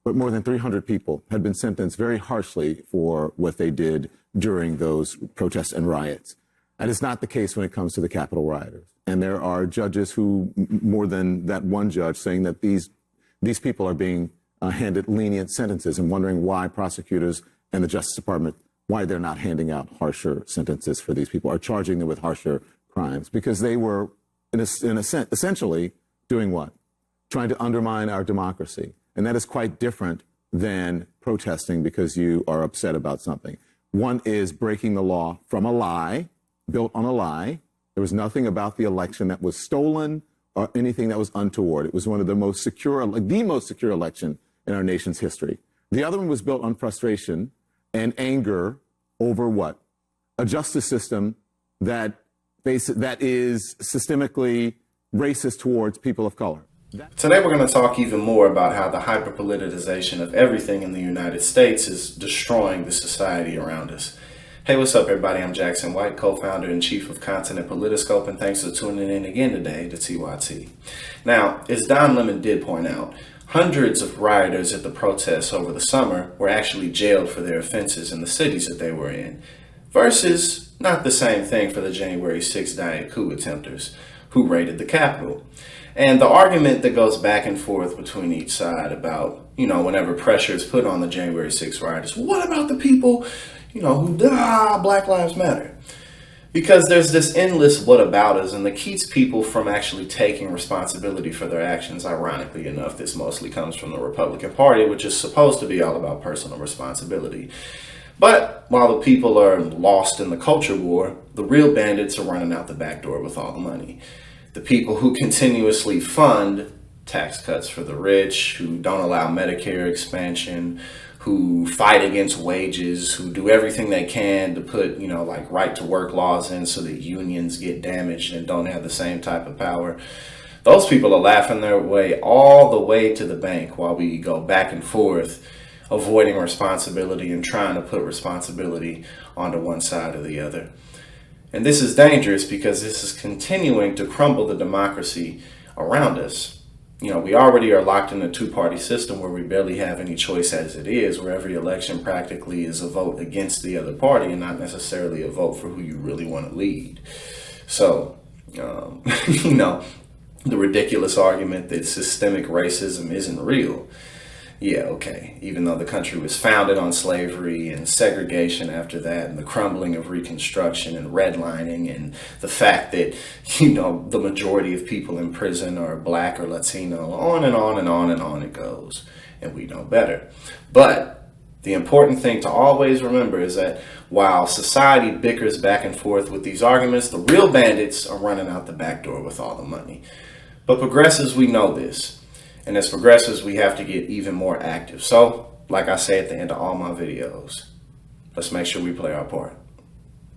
but more than 300 people had been sentenced very harshly for what they did during those protests and riots. That is not the case when it comes to the Capitol rioters. And there are judges who, more than that one judge, saying that these people are being handed lenient sentences and wondering why prosecutors and the Justice Department, why they're not handing out harsher sentences for these people or charging them with harsher crimes, because they were, in a sense, essentially doing what? Trying to undermine our democracy. And that is quite different than protesting because you are upset about something. One is breaking the law from a lie, built on a lie. There was nothing about the election that was stolen or anything that was untoward. It was one of the most secure, like the most secure election in our nation's history. The other one was built on frustration and anger over what? A justice system that is systemically racist towards people of color. Today we're going to talk even more about how the hyperpoliticization of everything in the United States is destroying the society around us. Hey, what's up everybody? I'm Jackson White, co-founder and chief of content at Politiscope, and thanks for tuning in again today to TYT. Now, as Don Lemon did point out, hundreds of rioters at the protests over the summer were actually jailed for their offenses in the cities that they were in, versus not the same thing for the January 6th Diet coup attempters who raided the Capitol. And the argument that goes back and forth between each side about, whenever pressure is put on the January 6th rioters, what about the people, who Black Lives Matter? Because there's this endless whataboutism and that keeps people from actually taking responsibility for their actions. Ironically enough, this mostly comes from the Republican Party, which is supposed to be all about personal responsibility. But while the people are lost in the culture war, the real bandits are running out the back door with all the money. The people who continuously fund tax cuts for the rich, who don't allow Medicare expansion, who fight against wages, who do everything they can to put, like right to work laws in so that unions get damaged and don't have the same type of power. Those people are laughing their way all the way to the bank while we go back and forth, avoiding responsibility and trying to put responsibility onto one side or the other. And this is dangerous because this is continuing to crumble the democracy around us. We already are locked in a two-party system where we barely have any choice as it is, where every election practically is a vote against the other party and not necessarily a vote for who you really want to lead. So, the ridiculous argument that systemic racism isn't real. Yeah, okay. Even though the country was founded on slavery and segregation after that, and the crumbling of Reconstruction and redlining, and the fact that, the majority of people in prison are Black or Latino, on and on and on and on it goes. And we know better. But the important thing to always remember is that while society bickers back and forth with these arguments, the real bandits are running out the back door with all the money. But progressives, we know this. And as progressives, we have to get even more active. So, like I say at the end of all my videos, let's make sure we play our part.